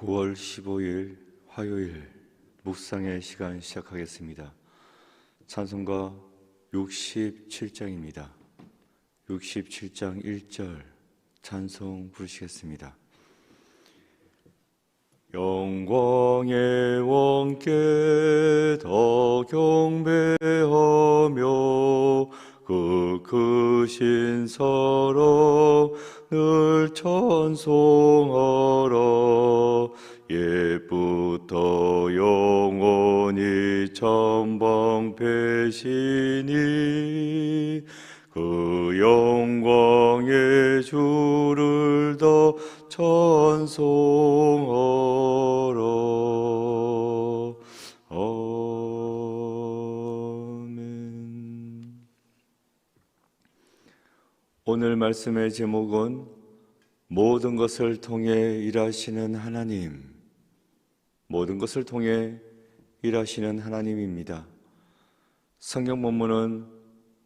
9월 15일 화요일 묵상의 시간 시작하겠습니다. 찬송가 67장입니다. 67장 1절 찬송 부르시겠습니다. 영광의 왕께 더 경배하며 그 크신 사랑 늘 찬송하라. 옛부터 영원히 참방패시니 그 영광의 주를 더 찬송하라. 아멘. 오늘 말씀의 제목은 모든 것을 통해 일하시는 하나님, 모든 것을 통해 일하시는 하나님입니다. 성경 본문은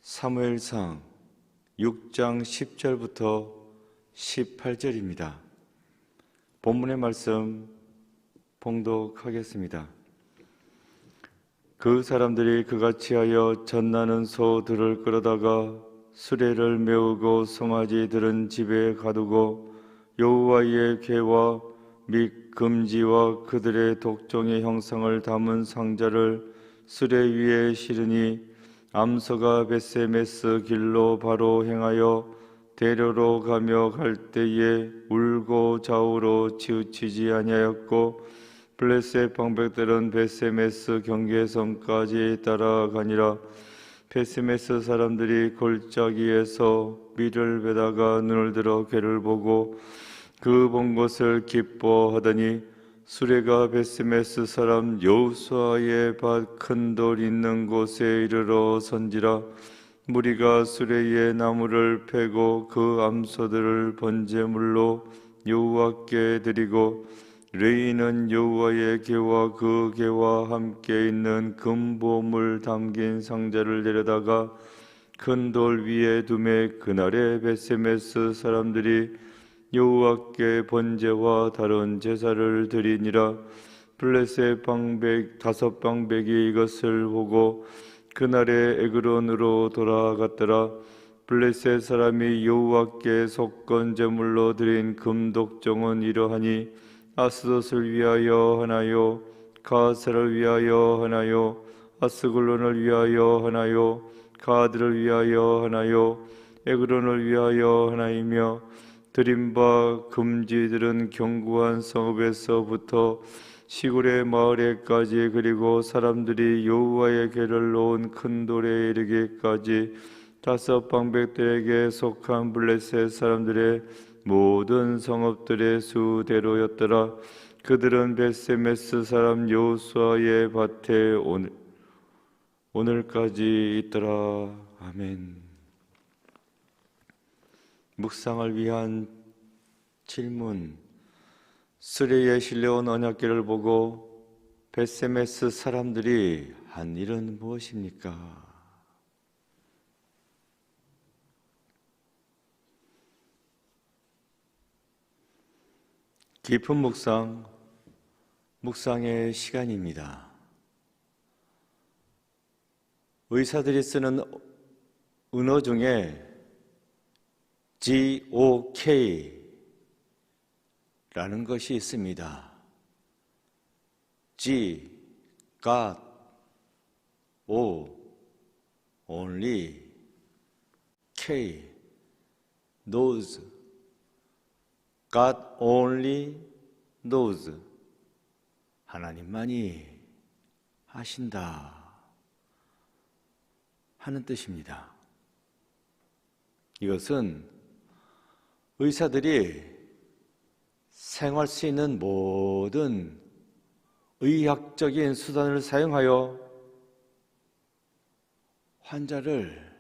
사무엘상 6장 10절부터 18절입니다. 본문의 말씀 봉독하겠습니다. 그 사람들이 그같이 하여 젖나는 소들을 끌어다가 수레를 메우고 송아지들은 집에 가두고 여호와의 궤와 및 금지와 그들의 독종의 형상을 담은 상자를 수레 위에 실으니 암소가 벳세메스 길로 바로 행하여 대로로 가며 갈 때에 울고 좌우로 치우치지 아니하였고 블레셋 방백들은 벳세메스 경계선까지 따라가니라. 벳세메스 사람들이 골짜기에서 밀을 베다가 눈을 들어 궤를 보고 그 본 것을 기뻐하더니 수레가 벳세메스 사람 여호수아의 밭 큰 돌 있는 곳에 이르러 선지라. 무리가 수레의 나무를 패고 그 암소들을 번제물로 여호와께 드리고 레이는 여호와의 궤와 그 궤와 함께 있는 금보물 담긴 상자를 내려다가 큰 돌 위에 두매 그날에 벳세메스 사람들이 여호와께 번제와 다른 제사를 드리니라. 블레셋 방백 5방백이 이것을 보고 그날에 에그론으로 돌아갔더라. 블레셋 사람이 여호와께 속건 제물로 드린 금독종은 이러하니 아스돗을 위하여 하나요, 가사를 위하여 하나요, 아스글론을 위하여 하나요, 가드를 위하여 하나요, 에그론을 위하여 하나이며 드린 바 금지들은 견고한 성읍에서부터 시골의 마을에까지 그리고 사람들이 여호와의 궤를 놓은 큰 돌에 이르기까지 5방백들에게 속한 블레셋 사람들의 모든 성읍들의 수대로였더라. 그들은 벳세메스 사람 여호수아의 밭에 오늘까지 있더라. 아멘. 묵상을 위한 질문. 수레에 실려온 언약궤를 보고 벳세메스 사람들이 한 일은 무엇입니까? 깊은 묵상의 시간입니다. 의사들이 쓰는 은어 중에 GOK 라는 것이 있습니다. G, God, O, Only, K, Knows, God only knows. 하나님만이 아신다 하는 뜻입니다. 이것은 의사들이 사용할 수 있는 모든 의학적인 수단을 사용하여 환자를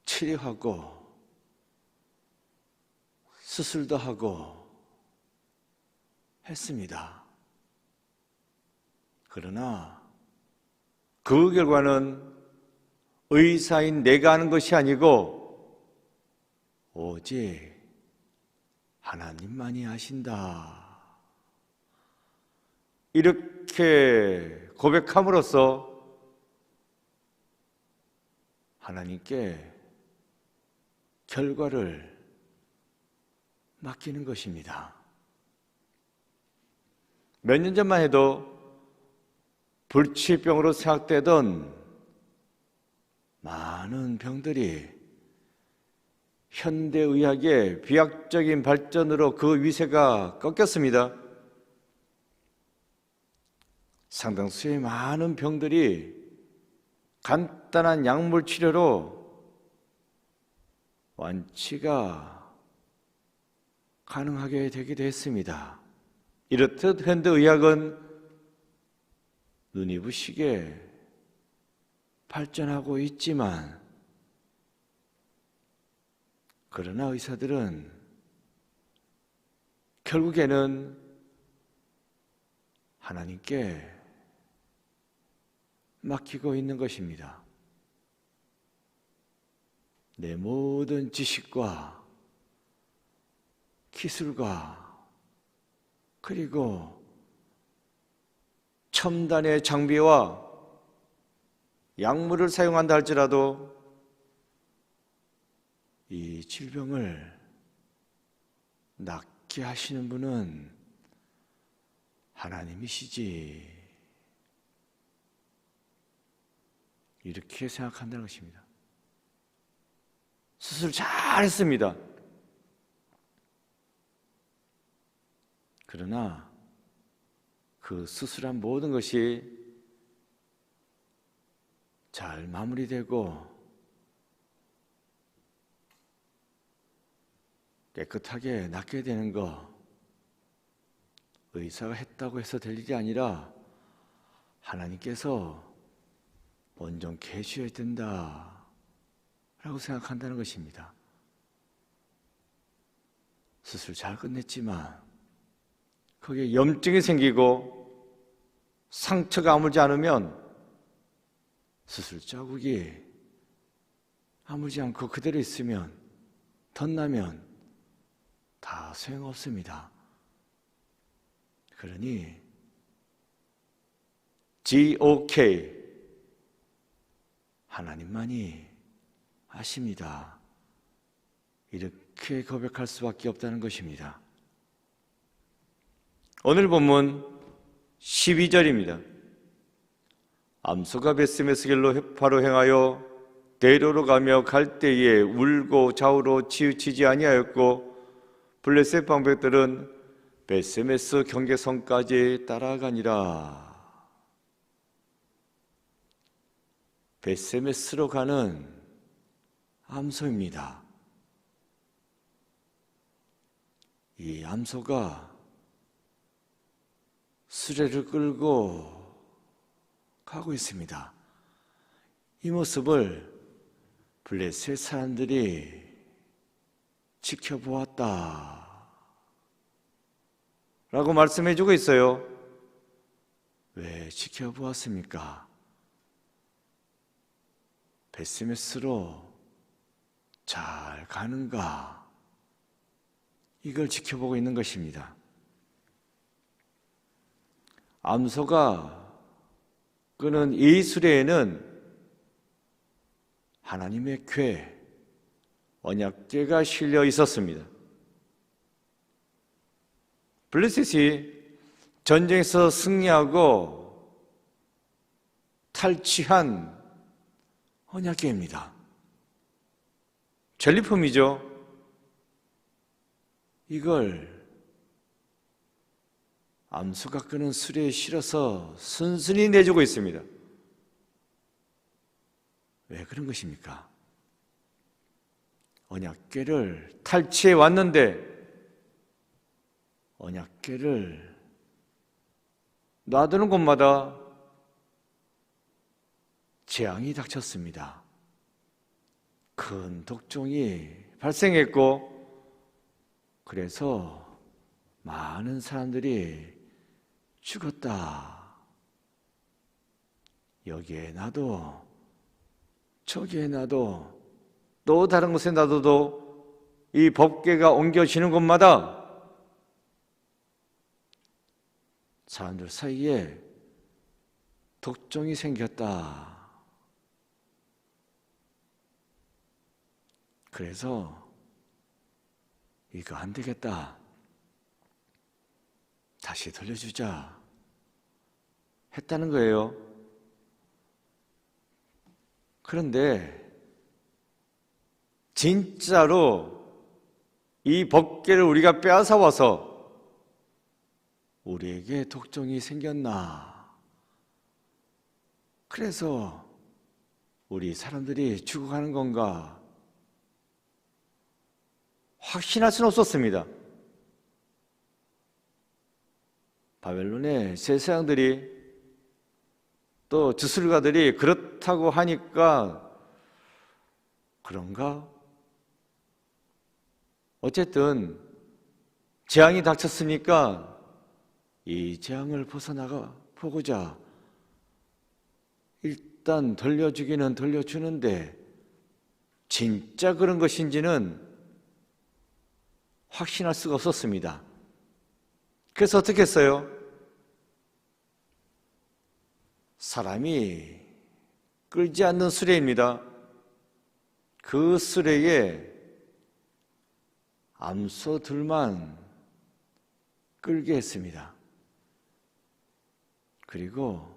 치료하고 수술도 하고 했습니다. 그러나 그 결과는 의사인 내가 하는 것이 아니고 오직 하나님만이 아신다 이렇게 고백함으로써 하나님께 결과를 맡기는 것입니다. 몇 년 전만 해도 불치병으로 생각되던 많은 병들이 현대의학의 비약적인 발전으로 그 위세가 꺾였습니다. 상당수의 많은 병들이 간단한 약물 치료로 완치가 가능하게 되기도 했습니다. 이렇듯 현대의학은 눈이 부시게 발전하고 있지만, 그러나 의사들은 결국에는 하나님께 맡기고 있는 것입니다. 내 모든 지식과 기술과 그리고 첨단의 장비와 약물을 사용한다 할지라도 이 질병을 낫게 하시는 분은 하나님이시지, 이렇게 생각한다는 것입니다. 수술 잘했습니다. 그러나 그 수술한 모든 것이 잘 마무리되고 깨끗하게 낫게 되는 거, 의사가 했다고 해서 될 일이 아니라 하나님께서 온전케 해주셔야 된다 라고 생각한다는 것입니다. 수술 잘 끝냈지만 거기에 염증이 생기고 상처가 아물지 않으면 수술 자국이 아물지 않고 그대로 있으면, 덧나면 다 소용없습니다. 그러니 GOK, 하나님만이 아십니다, 이렇게 고백할 수밖에 없다는 것입니다. 오늘 본문 12절입니다. 암소가 벳세메스 길로 바로 행하여 대로로 가며 갈 때에 울고 좌우로 치우치지 아니하였고, 블레셋 방백들은 벳세메스 경계선까지 따라가니라. 벳세메스로 가는 암소입니다. 이 암소가 수레를 끌고 가고 있습니다. 이 모습을 블레셋 사람들이 지켜보았다 라고 말씀해주고 있어요. 왜 지켜보았습니까? 벳세메스로 잘 가는가, 이걸 지켜보고 있는 것입니다. 암소가 끄는 이 수레에는 하나님의 궤, 언약궤가 실려 있었습니다. 블레셋이 전쟁에서 승리하고 탈취한 언약궤입니다. 전리품이죠. 이걸 암소가 끄는 수레에 실어서 순순히 내주고 있습니다. 왜 그런 것입니까? 언약궤를 탈취해 왔는데 언약궤를 놔두는 곳마다 재앙이 닥쳤습니다. 큰 독종이 발생했고, 그래서 많은 사람들이 죽었다. 여기에 놔도 저기에 놔도 또 다른 곳에 놔둬도 이 법궤가 옮겨지는 곳마다 사람들 사이에 독종이 생겼다. 그래서 이거 안 되겠다. 다시 돌려주자. 했다는 거예요. 그런데 진짜로 이 법궤를 우리가 빼앗아 와서 우리에게 독종이 생겼나? 그래서 우리 사람들이 죽어가는 건가? 확신할 수는 없었습니다. 바벨론의 제사장들이 또 주술가들이 그렇다고 하니까 그런가? 어쨌든 재앙이 닥쳤으니까 이 재앙을 벗어나가 보고자 일단 돌려주기는 돌려주는데 진짜 그런 것인지는 확신할 수가 없었습니다. 그래서 어떻게 했어요? 사람이 끌지 않는 수레입니다. 그 수레에 암소들만 끌게 했습니다. 그리고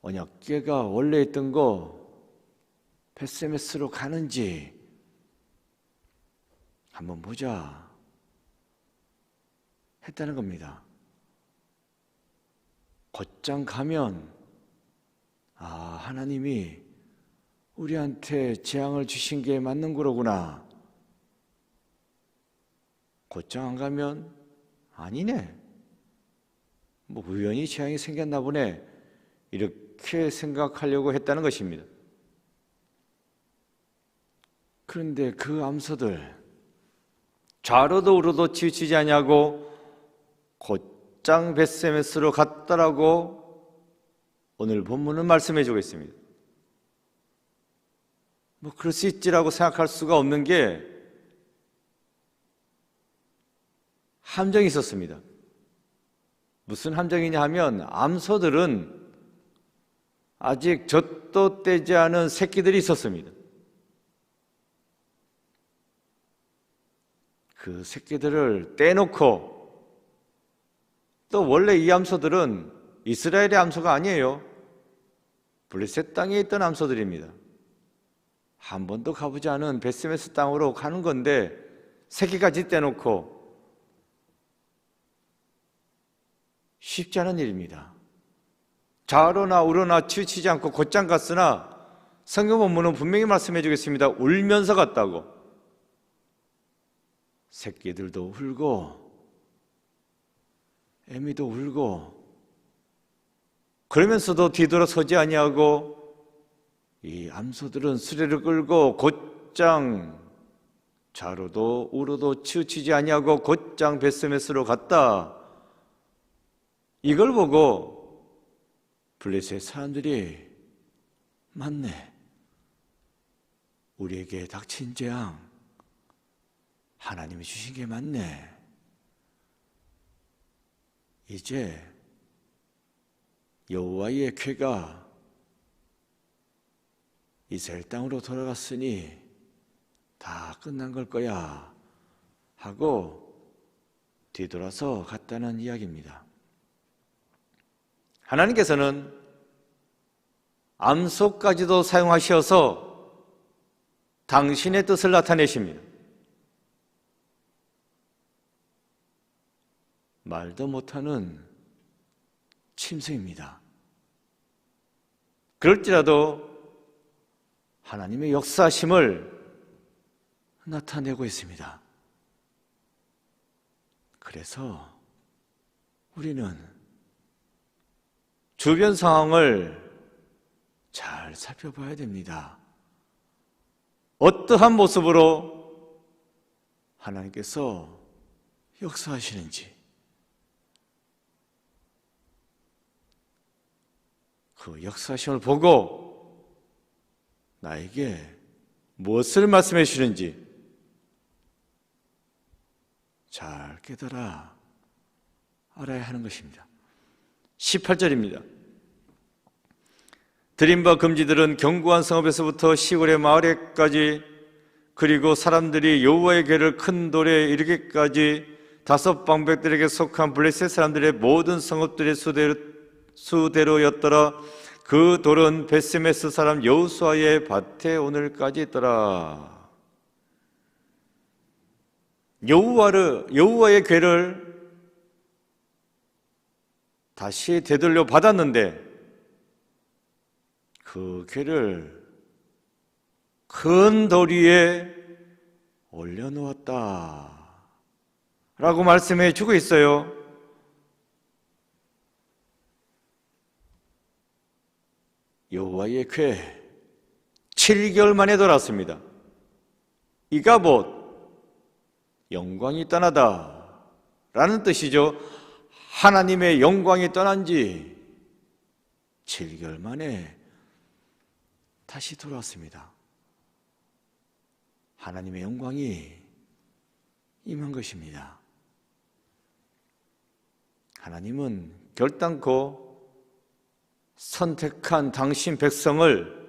언약궤가 원래 있던 거 벳세메스로 가는지 한번 보자 했다는 겁니다. 곧장 가면 하나님이 우리한테 재앙을 주신 게 맞는 거로구나. 곧장 안 가면 아니네. 뭐 우연히 재앙이 생겼나 보네. 이렇게 생각하려고 했다는 것입니다. 그런데 그 암소들 좌로도 우로도 치우치지 아니하고 곧장 벳세메스로 갔다라고 오늘 본문은 말씀해 주고 있습니다. 뭐 그럴 수 있지라고 생각할 수가 없는 게 함정이 있었습니다. 무슨 함정이냐 하면 암소들은 아직 젖도 떼지 않은 새끼들이 있었습니다. 그 새끼들을 떼놓고 또 원래 이 암소들은 이스라엘의 암소가 아니에요. 블레셋 땅에 있던 암소들입니다. 한 번도 가보지 않은 벳세메스 땅으로 가는 건데 새끼까지 떼놓고 쉽지 않은 일입니다. 좌로나 우로나 치우치지 않고 곧장 갔으나 성경 본문은 분명히 말씀해 주겠습니다. 울면서 갔다고. 새끼들도 울고 애미도 울고 그러면서도 뒤돌아서지 아니하고 이 암소들은 수레를 끌고 곧장 좌로도 우로도 치우치지 아니하고 곧장 벳세메스로 갔다. 이걸 보고 블레셋 사람들이 맞네. 우리에게 닥친 재앙 하나님이 주신 게 맞네. 이제 여호와의 궤가 이스라엘 땅으로 돌아갔으니 다 끝난 걸 거야 하고 뒤돌아서 갔다는 이야기입니다. 하나님께서는 암소까지도 사용하셔서 당신의 뜻을 나타내십니다. 말도 못하는 침수입니다. 그럴지라도 하나님의 역사심을 나타내고 있습니다. 그래서 우리는 주변 상황을 잘 살펴봐야 됩니다. 어떠한 모습으로 하나님께서 역사하시는지 그 역사심을 보고 나에게 무엇을 말씀해 주시는지 잘 깨달아 알아야 하는 것입니다. 18절입니다. 드림바 금지들은 견고한 성읍에서부터 시골의 마을에까지, 그리고 사람들이 여호와의 궤를 큰 돌에 이르기까지 다섯 방백들에게 속한 블레셋 사람들의 모든 성읍들의 수대로였더라. 그 돌은 베스메스 사람 여호수아의 밭에 오늘까지 있더라. 여호와의 궤를 다시 되돌려 받았는데 그 궤를 큰 돌 위에 올려놓았다 라고 말씀해 주고 있어요. 여호와의 궤 7개월 만에 돌아왔습니다. 이가봇 영광이 떠나다 라는 뜻이죠. 하나님의 영광이 떠난 지 7개월 만에 다시 돌아왔습니다. 하나님의 영광이 임한 것입니다. 하나님은 결단코 선택한 당신 백성을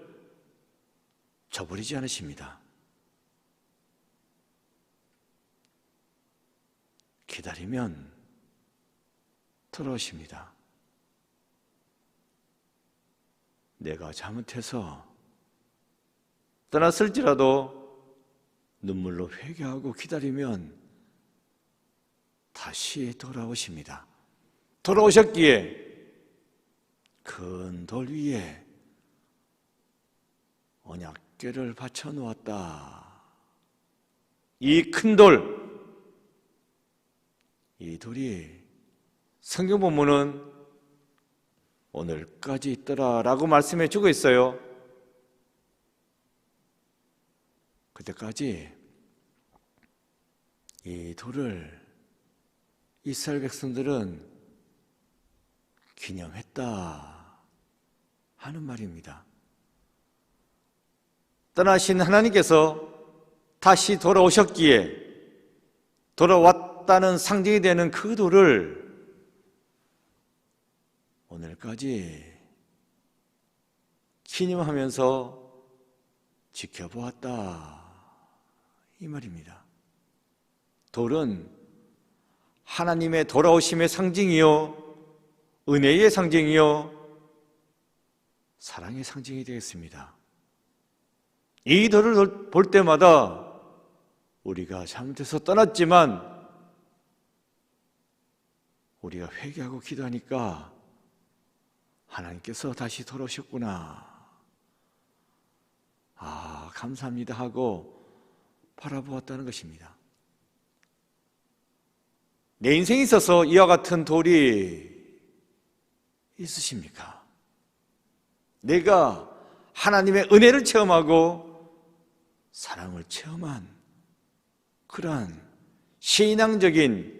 저버리지 않으십니다. 기다리면 돌아오십니다. 내가 잘못해서 떠났을지라도 눈물로 회개하고 기다리면 다시 돌아오십니다. 돌아오셨기에 큰 돌 위에 언약궤를 받쳐 놓았다. 이 큰 돌, 이 돌이 성경 본문은 오늘까지 있더라 라고 말씀해 주고 있어요. 그때까지 이 돌을 이스라엘 백성들은 기념했다 하는 말입니다. 떠나신 하나님께서 다시 돌아오셨기에 돌아왔다는 상징이 되는 그 돌을 오늘까지 기념하면서 지켜보았다 이 말입니다. 돌은 하나님의 돌아오심의 상징이요, 은혜의 상징이요, 사랑의 상징이 되겠습니다. 이 돌을 볼 때마다 우리가 잘못해서 떠났지만 우리가 회개하고 기도하니까 하나님께서 다시 돌아오셨구나, 아 감사합니다 하고 바라보았다는 것입니다. 내 인생에 있어서 이와 같은 돌이 있으십니까? 내가 하나님의 은혜를 체험하고 사랑을 체험한 그러한 신앙적인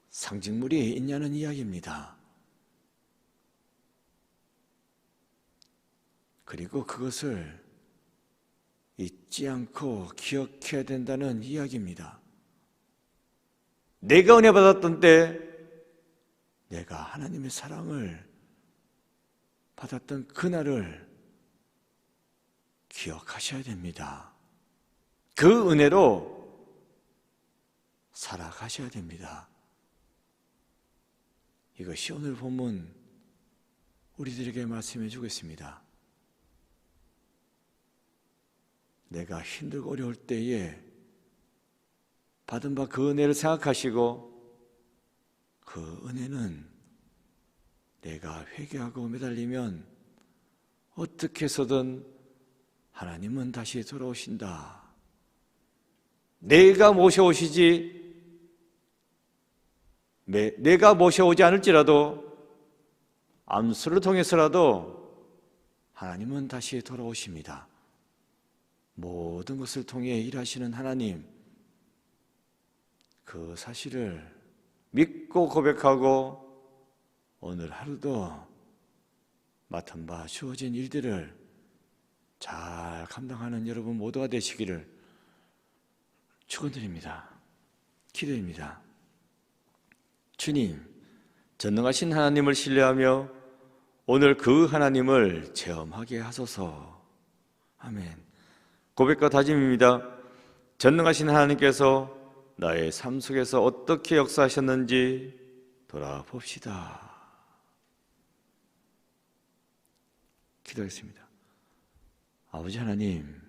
상징물이 있냐는 이야기입니다. 그리고 그것을 잊지 않고 기억해야 된다는 이야기입니다. 내가 은혜 받았던 때 내가 하나님의 사랑을 받았던 그날을 기억하셔야 됩니다. 그 은혜로 살아가셔야 됩니다. 이것이 오늘 본문 우리들에게 말씀해 주겠습니다. 내가 힘들고 어려울 때에 받은 바 그 은혜를 생각하시고 그 은혜는 내가 회개하고 매달리면 어떻게 해서든 하나님은 다시 돌아오신다. 내가 모셔오지 않을지라도 암수를 통해서라도 하나님은 다시 돌아오십니다. 모든 것을 통해 일하시는 하나님, 그 사실을 믿고 고백하고 오늘 하루도 맡은 바 주어진 일들을 잘 감당하는 여러분 모두가 되시기를 축원드립니다. 기도입니다. 주님, 전능하신 하나님을 신뢰하며 오늘 그 하나님을 체험하게 하소서. 아멘. 고백과 다짐입니다. 전능하신 하나님께서 나의 삶 속에서 어떻게 역사하셨는지 돌아봅시다. 기도하겠습니다. 아버지 하나님,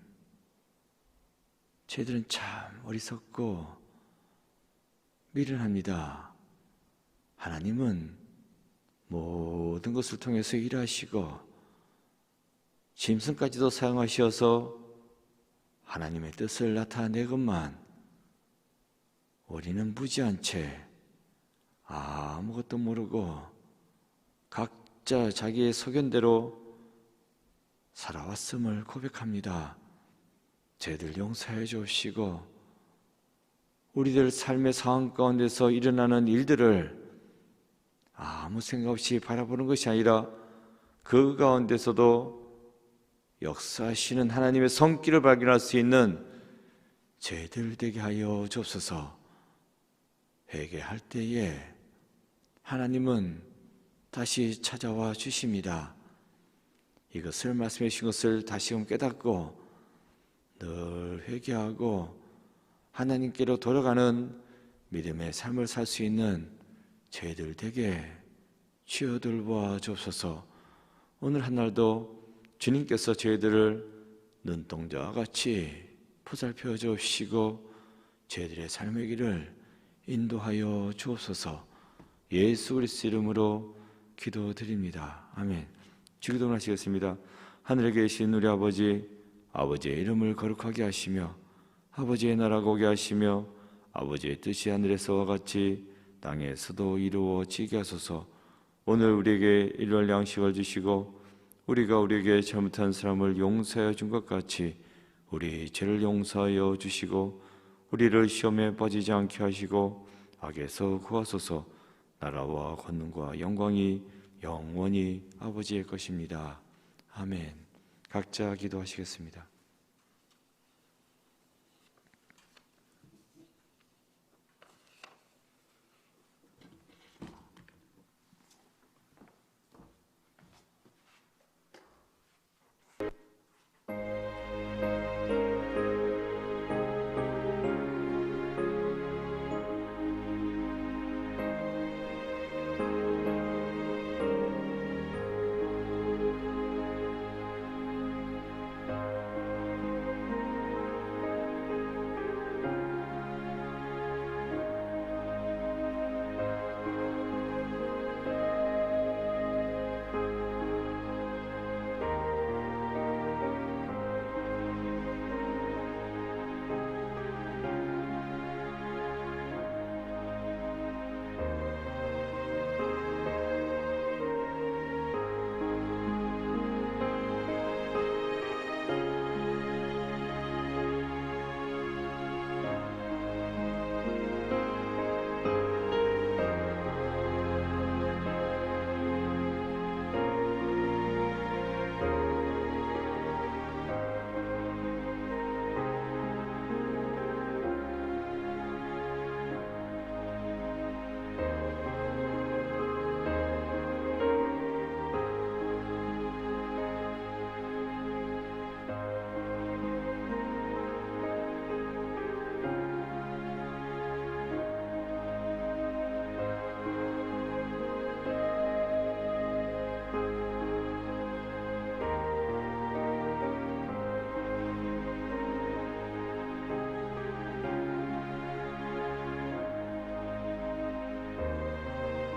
저희들은 참 어리석고 미련합니다. 하나님은 모든 것을 통해서 일하시고 짐승까지도 사용하셔서 하나님의 뜻을 나타내건만 우리는 무지한 채 아무것도 모르고 각자 자기의 소견대로 살아왔음을 고백합니다. 저희들 용서해 주시고 우리들 삶의 상황 가운데서 일어나는 일들을 아무 생각 없이 바라보는 것이 아니라 그 가운데서도 역사하시는 하나님의 손길을 발견할 수 있는 저희들 되게 하여 주옵소서. 회개할 때에 하나님은 다시 찾아와 주십니다. 이것을 말씀해 주신 것을 다시금 깨닫고 늘 회개하고 하나님께로 돌아가는 믿음의 삶을 살 수 있는 저희들 되게 주여 돌보아 주옵소서. 오늘 한날도 주님께서 저희들을 눈동자와 같이 보살펴 주시고 저희들의 삶의 길을 인도하여 주옵소서. 예수 그리스도 이름으로 기도드립니다. 아멘. 주기도문 하시겠습니다. 하늘에 계신 우리 아버지, 아버지의 이름을 거룩하게 하시며 아버지의 나라가 오게 하시며 아버지의 뜻이 하늘에서와 같이 땅에서도 이루어지게 하소서. 오늘 우리에게 일용할 양식을 주시고 우리가 우리에게 잘못한 사람을 용서하여 준 것 같이 우리 죄를 용서하여 주시고 우리를 시험에 빠지지 않게 하시고 악에서 구하소서. 나라와 권능과 영광이 영원히 아버지의 것입니다. 아멘. 각자 기도하시겠습니다.